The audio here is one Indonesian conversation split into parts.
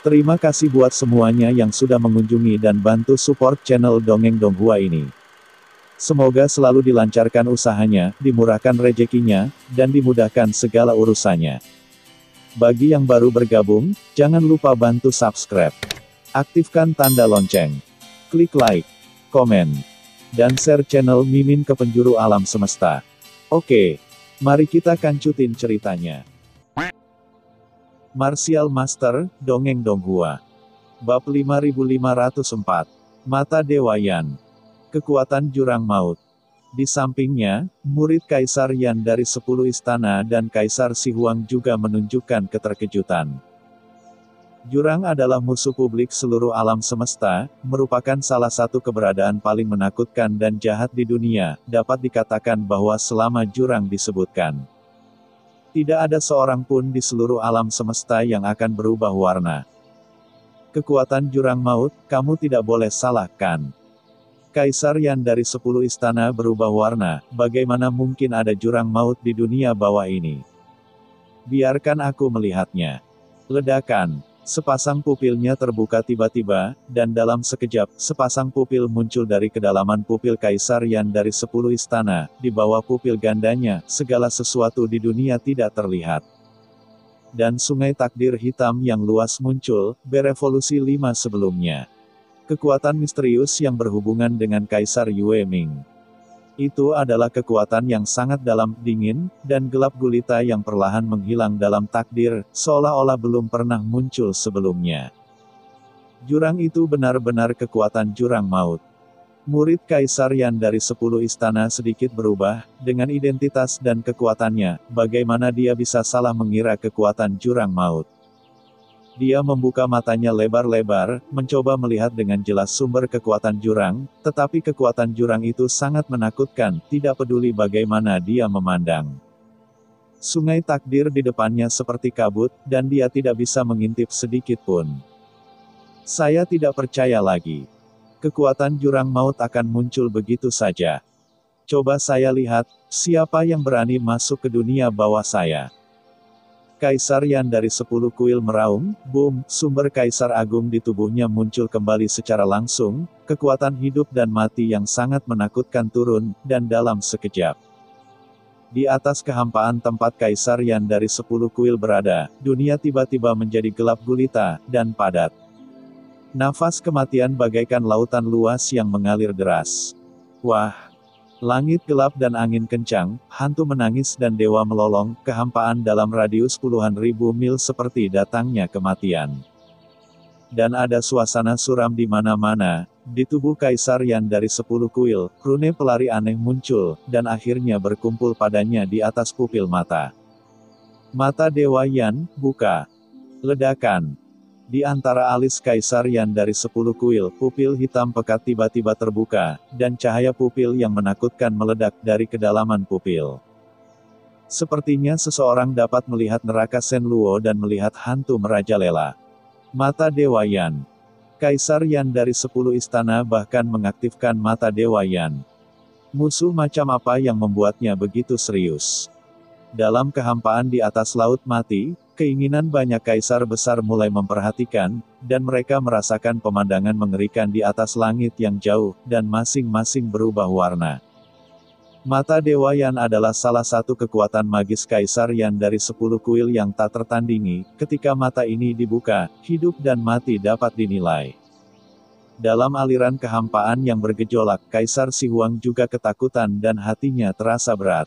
Terima kasih buat semuanya yang sudah mengunjungi dan bantu support channel Dongeng Donghua ini. Semoga selalu dilancarkan usahanya, dimurahkan rezekinya, dan dimudahkan segala urusannya. Bagi yang baru bergabung, jangan lupa bantu subscribe. Aktifkan tanda lonceng. Klik like, komen, dan share channel Mimin ke penjuru alam semesta. Oke, mari kita kancutin ceritanya. Martial Master, Dongeng Donghua. Bab 5504. Mata Dewa Yan. Kekuatan Jurang Maut. Di sampingnya, murid Kaisar Yan dari 10 istana dan Kaisar Si Huang juga menunjukkan keterkejutan. Jurang adalah musuh publik seluruh alam semesta, merupakan salah satu keberadaan paling menakutkan dan jahat di dunia, dapat dikatakan bahwa selama jurang disebutkan. Tidak ada seorang pun di seluruh alam semesta yang akan berubah warna. Kekuatan jurang maut, kamu tidak boleh salahkan. Kaisar Yan dari 10 istana berubah warna, bagaimana mungkin ada jurang maut di dunia bawah ini? Biarkan aku melihatnya. Ledakan. Sepasang pupilnya terbuka tiba-tiba, dan dalam sekejap, sepasang pupil muncul dari kedalaman pupil Kaisar Yan dari 10 istana, di bawah pupil gandanya, segala sesuatu di dunia tidak terlihat. Dan sungai takdir hitam yang luas muncul, berevolusi 5 sebelumnya. Kekuatan misterius yang berhubungan dengan Kaisar Yue Ming. Itu adalah kekuatan yang sangat dalam, dingin, dan gelap gulita yang perlahan menghilang dalam takdir, seolah-olah belum pernah muncul sebelumnya. Jurang itu benar-benar kekuatan jurang maut. Murid Kaisar Yan dari 10 istana sedikit berubah, dengan identitas dan kekuatannya, bagaimana dia bisa salah mengira kekuatan jurang maut. Dia membuka matanya lebar-lebar, mencoba melihat dengan jelas sumber kekuatan jurang, tetapi kekuatan jurang itu sangat menakutkan, tidak peduli bagaimana dia memandang. Sungai takdir di depannya seperti kabut, dan dia tidak bisa mengintip sedikit pun. Saya tidak percaya lagi. Kekuatan jurang maut akan muncul begitu saja. Coba saya lihat, siapa yang berani masuk ke dunia bawah saya. Kaisar Yan dari 10 kuil meraung, boom, sumber Kaisar Agung di tubuhnya muncul kembali secara langsung, kekuatan hidup dan mati yang sangat menakutkan turun, dan dalam sekejap. Di atas kehampaan tempat Kaisar Yan dari 10 kuil berada, dunia tiba-tiba menjadi gelap gulita, dan padat. Nafas kematian bagaikan lautan luas yang mengalir deras. Wah! Langit gelap dan angin kencang, hantu menangis dan dewa melolong, kehampaan dalam radius puluhan ribu mil seperti datangnya kematian. Dan ada suasana suram di mana-mana, di tubuh Kaisar Yan dari 10 kuil, rune pelari aneh muncul, dan akhirnya berkumpul padanya di atas pupil mata. Mata Dewa Yan, buka. Ledakan. Di antara alis Kaisar Yan dari 10 kuil, pupil hitam pekat tiba-tiba terbuka, dan cahaya pupil yang menakutkan meledak dari kedalaman pupil. Sepertinya seseorang dapat melihat neraka Shenluo dan melihat hantu merajalela. Mata Dewa Yan. Kaisar Yan dari 10 istana bahkan mengaktifkan mata Dewa Yan. Musuh macam apa yang membuatnya begitu serius? Dalam kehampaan di atas laut mati, keinginan banyak kaisar besar mulai memperhatikan, dan mereka merasakan pemandangan mengerikan di atas langit yang jauh, dan masing-masing berubah warna. Mata Dewa Yan adalah salah satu kekuatan magis Kaisar Yan dari 10 kuil yang tak tertandingi, ketika mata ini dibuka, hidup dan mati dapat dinilai. Dalam aliran kehampaan yang bergejolak, Kaisar Si Huang juga ketakutan dan hatinya terasa berat.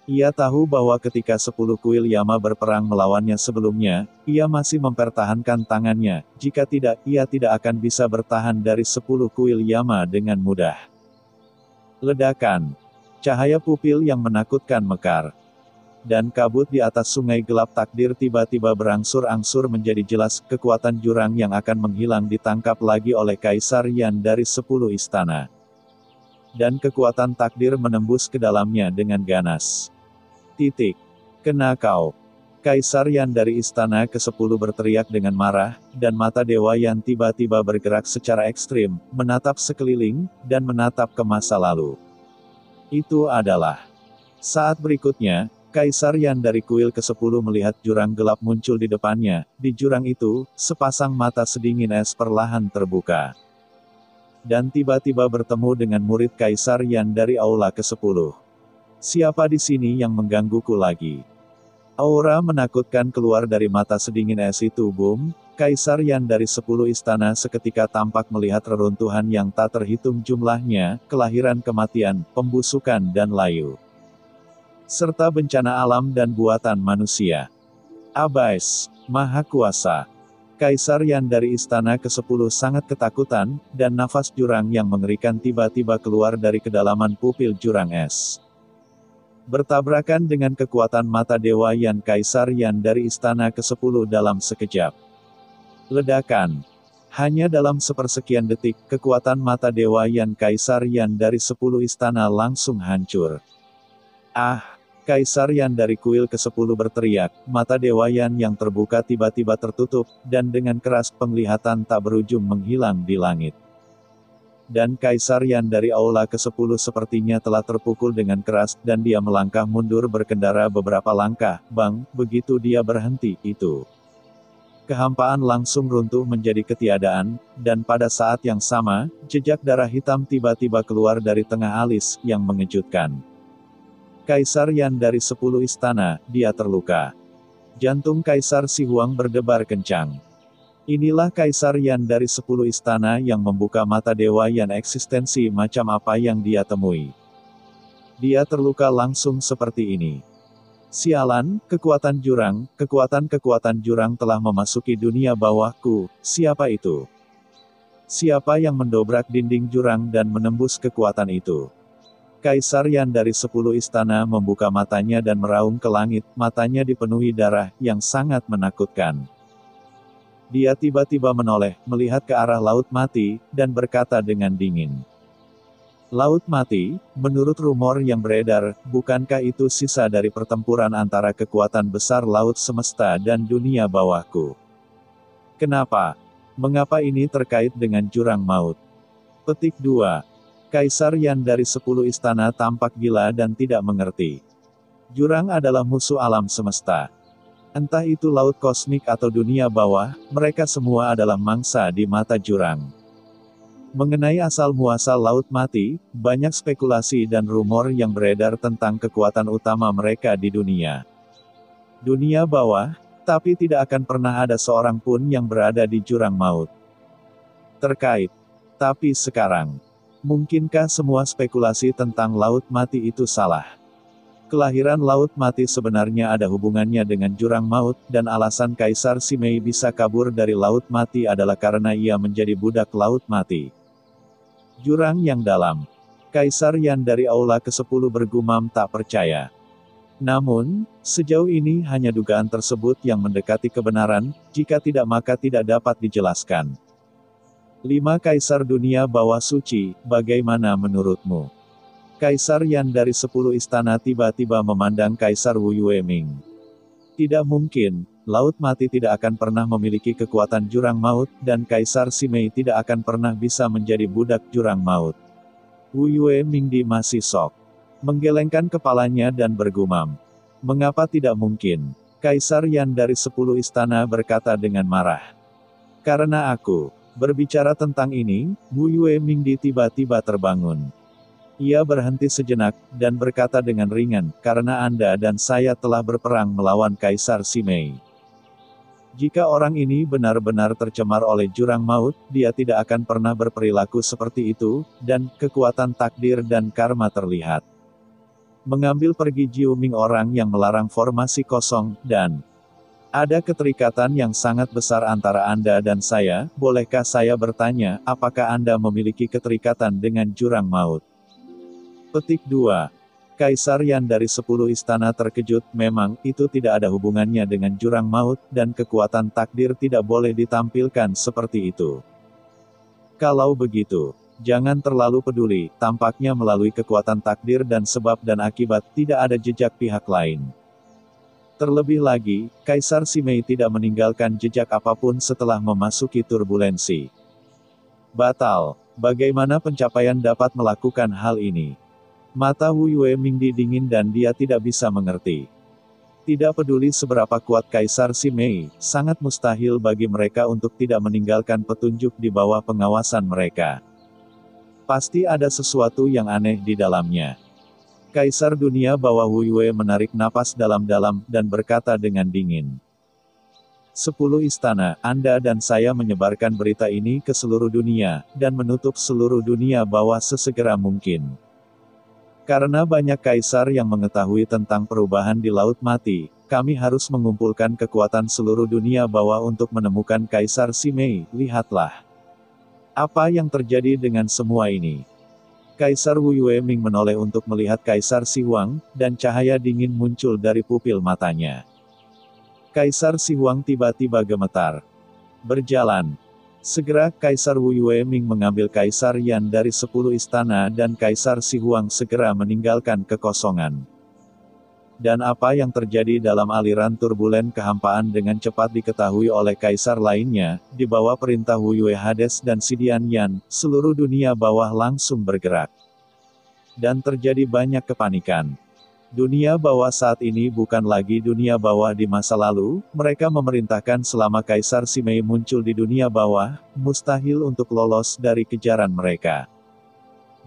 Ia tahu bahwa ketika 10 kuil Yama berperang melawannya sebelumnya, ia masih mempertahankan tangannya, jika tidak, ia tidak akan bisa bertahan dari 10 kuil Yama dengan mudah. Ledakan. Cahaya pupil yang menakutkan mekar. Dan kabut di atas sungai gelap takdir tiba-tiba berangsur-angsur menjadi jelas, kekuatan jurang yang akan menghilang ditangkap lagi oleh Kaisar Yan dari 10 istana. Dan kekuatan takdir menembus ke dalamnya dengan ganas. Kena kau. Kaisar Yan dari istana ke-10 berteriak dengan marah, dan mata Dewa Yan tiba-tiba bergerak secara ekstrim, menatap sekeliling, dan menatap ke masa lalu. Itu adalah. Saat berikutnya, Kaisar Yan dari kuil ke-10 melihat jurang gelap muncul di depannya. Di jurang itu, sepasang mata sedingin es perlahan terbuka. Dan tiba-tiba bertemu dengan murid Kaisar Yan dari aula ke-10. Siapa di sini yang menggangguku lagi? Aura menakutkan keluar dari mata sedingin es itu. Boom! Kaisar Yan dari 10 istana seketika tampak melihat reruntuhan yang tak terhitung jumlahnya, kelahiran kematian, pembusukan dan layu. Serta bencana alam dan buatan manusia. Abais, Maha Kuasa. Kaisar Yan dari istana ke-10 sangat ketakutan, dan nafas jurang yang mengerikan tiba-tiba keluar dari kedalaman pupil jurang es. Bertabrakan dengan kekuatan mata Dewa Yan, Kaisar Yan dari istana ke-10 dalam sekejap. Ledakan. Hanya dalam sepersekian detik, kekuatan mata Dewa Yan, Kaisar Yan dari 10 istana langsung hancur. Ah! Kaisar Yan dari kuil ke-10 berteriak, mata Dewa Yan yang terbuka tiba-tiba tertutup, dan dengan keras penglihatan tak berujung menghilang di langit. Dan Kaisar Yan dari aula ke-10 sepertinya telah terpukul dengan keras, dan dia melangkah mundur berkendara beberapa langkah. Bang, begitu dia berhenti, itu. Kehampaan langsung runtuh menjadi ketiadaan, dan pada saat yang sama, jejak darah hitam tiba-tiba keluar dari tengah alis, yang mengejutkan. Kaisar Yan dari 10 istana, dia terluka. Jantung Kaisar Si Huang berdebar kencang. Inilah Kaisar Yan dari 10 istana yang membuka mata Dewa Yan, eksistensi macam apa yang dia temui. Dia terluka langsung seperti ini. Sialan, kekuatan jurang telah memasuki dunia bawahku. Siapa itu? Siapa yang mendobrak dinding jurang dan menembus kekuatan itu? Kaisar Yan dari 10 istana membuka matanya dan meraung ke langit, matanya dipenuhi darah, yang sangat menakutkan. Dia tiba-tiba menoleh, melihat ke arah Laut Mati, dan berkata dengan dingin. Laut Mati, menurut rumor yang beredar, bukankah itu sisa dari pertempuran antara kekuatan besar laut semesta dan dunia bawahku? Kenapa? Mengapa ini terkait dengan jurang maut? Petik 2. Kaisar Yan dari 10 istana tampak gila dan tidak mengerti. Jurang adalah musuh alam semesta. Entah itu laut kosmik atau dunia bawah, mereka semua adalah mangsa di mata jurang. Mengenai asal-muasal Laut Mati, banyak spekulasi dan rumor yang beredar tentang kekuatan utama mereka di dunia. Dunia bawah, tapi tidak akan pernah ada seorang pun yang berada di jurang maut. Tapi sekarang, mungkinkah semua spekulasi tentang Laut Mati itu salah? Kelahiran Laut Mati sebenarnya ada hubungannya dengan jurang maut, dan alasan Kaisar Si Mei bisa kabur dari Laut Mati adalah karena ia menjadi budak Laut Mati. Jurang yang dalam. Kaisar Yan dari aula ke-10 bergumam tak percaya. Namun, sejauh ini hanya dugaan tersebut yang mendekati kebenaran, jika tidak maka tidak dapat dijelaskan. 5 Kaisar dunia bawah suci, bagaimana menurutmu? Kaisar Yan dari 10 istana tiba-tiba memandang Kaisar Wu Yueming. Tidak mungkin, Laut Mati tidak akan pernah memiliki kekuatan jurang maut, dan Kaisar Si Mei tidak akan pernah bisa menjadi budak jurang maut. Wu Yueming masih sok. Menggelengkan kepalanya dan bergumam. Mengapa tidak mungkin? Kaisar Yan dari 10 istana berkata dengan marah. Karena aku berbicara tentang ini, Wu Yueming tiba-tiba terbangun. Ia berhenti sejenak, dan berkata dengan ringan, karena Anda dan saya telah berperang melawan Kaisar Si Mei. Jika orang ini benar-benar tercemar oleh jurang maut, dia tidak akan pernah berperilaku seperti itu, dan kekuatan takdir dan karma terlihat. Mengambil pergi Jiuming orang yang melarang formasi kosong, dan ada keterikatan yang sangat besar antara Anda dan saya. Bolehkah saya bertanya, apakah Anda memiliki keterikatan dengan jurang maut? Petik 2. Kaisar Yan dari 10 istana terkejut, memang, itu tidak ada hubungannya dengan jurang maut, dan kekuatan takdir tidak boleh ditampilkan seperti itu. Kalau begitu, jangan terlalu peduli, tampaknya melalui kekuatan takdir dan sebab dan akibat, tidak ada jejak pihak lain. Terlebih lagi, Kaisar Si Mei tidak meninggalkan jejak apapun setelah memasuki turbulensi. Batal. Bagaimana pencapaian dapat melakukan hal ini? Mata Wu Yueming dingin dan dia tidak bisa mengerti. Tidak peduli seberapa kuat Kaisar Simei, sangat mustahil bagi mereka untuk tidak meninggalkan petunjuk di bawah pengawasan mereka. Pasti ada sesuatu yang aneh di dalamnya. Kaisar Dunia Bawah Wu Yue menarik napas dalam-dalam, dan berkata dengan dingin. 10 istana, Anda dan saya menyebarkan berita ini ke seluruh dunia, dan menutup seluruh dunia bawah sesegera mungkin. Karena banyak kaisar yang mengetahui tentang perubahan di Laut Mati, kami harus mengumpulkan kekuatan seluruh dunia bawah untuk menemukan Kaisar Simei. Lihatlah. Apa yang terjadi dengan semua ini? Kaisar Wu Yueming menoleh untuk melihat Kaisar Si Huang, dan cahaya dingin muncul dari pupil matanya. Kaisar Si Huang tiba-tiba gemetar. Berjalan. Segera, Kaisar Wu Yueming mengambil Kaisar Yan dari 10 istana dan Kaisar Si Huang segera meninggalkan kekosongan. Dan apa yang terjadi dalam aliran turbulen kehampaan dengan cepat diketahui oleh Kaisar lainnya, di bawah perintah Wu Yue Hades dan Sidian Yan, seluruh dunia bawah langsung bergerak. Dan terjadi banyak kepanikan. Dunia bawah saat ini bukan lagi dunia bawah di masa lalu, mereka memerintahkan selama Kaisar Simei muncul di dunia bawah, mustahil untuk lolos dari kejaran mereka.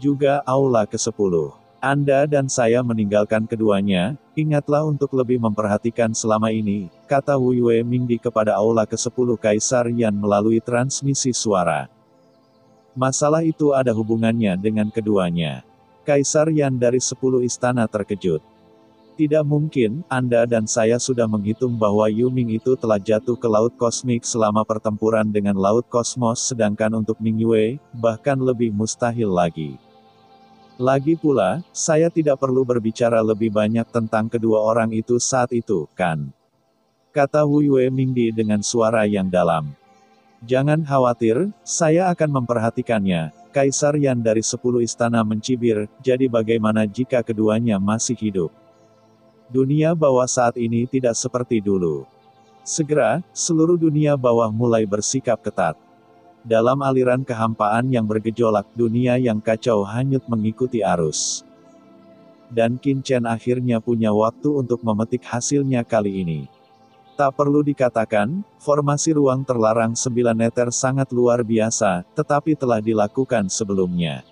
Juga Aula ke-10. Anda dan saya meninggalkan keduanya, ingatlah untuk lebih memperhatikan selama ini, kata Wu Yue Mingdi kepada Aula ke-10 Kaisar Yan melalui transmisi suara. Masalah itu ada hubungannya dengan keduanya. Kaisar Yan dari 10 istana terkejut. Tidak mungkin, Anda dan saya sudah menghitung bahwa Yu Ming itu telah jatuh ke laut kosmik selama pertempuran dengan laut kosmos sedangkan untuk Ming Yue, bahkan lebih mustahil lagi. Lagi pula, saya tidak perlu berbicara lebih banyak tentang kedua orang itu saat itu, kan? Kata Wu Yue Mingdi dengan suara yang dalam. Jangan khawatir, saya akan memperhatikannya. Kaisar Yan dari 10 istana mencibir, jadi bagaimana jika keduanya masih hidup? Dunia bawah saat ini tidak seperti dulu. Segera, seluruh dunia bawah mulai bersikap ketat. Dalam aliran kehampaan yang bergejolak, dunia yang kacau hanyut mengikuti arus. Dan Qin Chen akhirnya punya waktu untuk memetik hasilnya kali ini. Tak perlu dikatakan, formasi ruang terlarang 9 meter sangat luar biasa, tetapi telah dilakukan sebelumnya.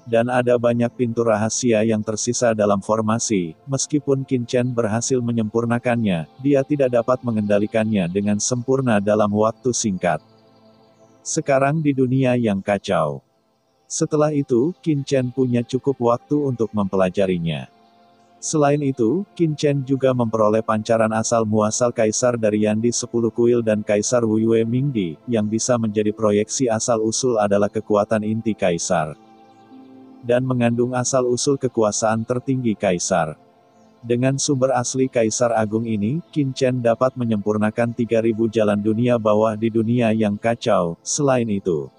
Dan ada banyak pintu rahasia yang tersisa dalam formasi, meskipun Qin Chen berhasil menyempurnakannya, dia tidak dapat mengendalikannya dengan sempurna dalam waktu singkat. Sekarang di dunia yang kacau. Setelah itu, Qin Chen punya cukup waktu untuk mempelajarinya. Selain itu, Qin Chen juga memperoleh pancaran asal-muasal Kaisar dari Yandi 10 Kuil dan Kaisar Wu Yue Mingdi, yang bisa menjadi proyeksi asal-usul adalah kekuatan inti Kaisar. Dan mengandung asal-usul kekuasaan tertinggi Kaisar. Dengan sumber asli Kaisar Agung ini, Qin Chen dapat menyempurnakan 3000 jalan dunia bawah di dunia yang kacau. Selain itu,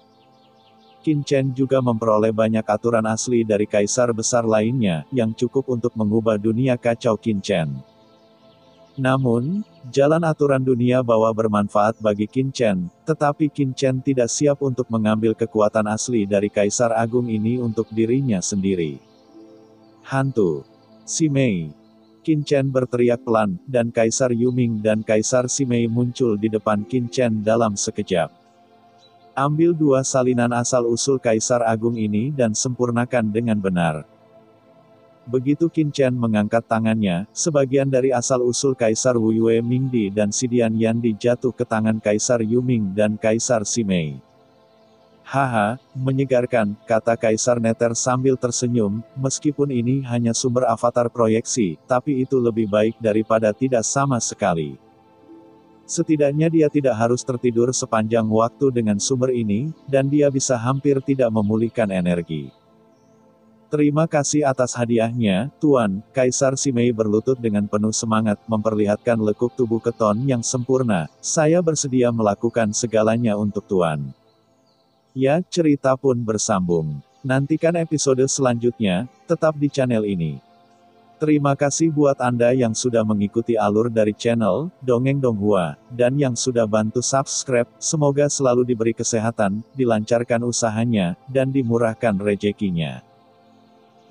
Qin Chen juga memperoleh banyak aturan asli dari Kaisar besar lainnya, yang cukup untuk mengubah dunia kacau Qin Chen. Namun, jalan aturan dunia bawah bermanfaat bagi Qin Chen, tetapi Qin Chen tidak siap untuk mengambil kekuatan asli dari Kaisar Agung ini untuk dirinya sendiri. Hantu Simei. Qin Chen berteriak pelan, dan Kaisar Yu Ming dan Kaisar Simei muncul di depan Qin Chen dalam sekejap. Ambil 2 salinan asal-usul Kaisar Agung ini dan sempurnakan dengan benar. Begitu Qin Chen mengangkat tangannya, sebagian dari asal-usul Kaisar Wu Yue Mingdi dan Sidian Yandi jatuh ke tangan Kaisar Yu Ming dan Kaisar Simei. Haha, menyegarkan, kata Kaisar Nether sambil tersenyum, meskipun ini hanya sumber avatar proyeksi, tapi itu lebih baik daripada tidak sama sekali. Setidaknya dia tidak harus tertidur sepanjang waktu dengan sumber ini, dan dia bisa hampir tidak memulihkan energi. Terima kasih atas hadiahnya, Tuan. Kaisar Simei berlutut dengan penuh semangat, memperlihatkan lekuk tubuh keton yang sempurna. Saya bersedia melakukan segalanya untuk Tuan. Ya, cerita pun bersambung. Nantikan episode selanjutnya, tetap di channel ini. Terima kasih buat Anda yang sudah mengikuti alur dari channel Dongeng Donghua, dan yang sudah bantu subscribe. Semoga selalu diberi kesehatan, dilancarkan usahanya, dan dimurahkan rezekinya.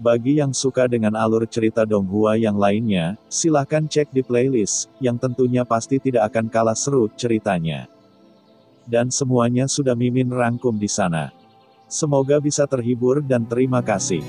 Bagi yang suka dengan alur cerita Donghua yang lainnya, silahkan cek di playlist, yang tentunya pasti tidak akan kalah seru ceritanya. Dan semuanya sudah Mimin rangkum di sana. Semoga bisa terhibur dan terima kasih.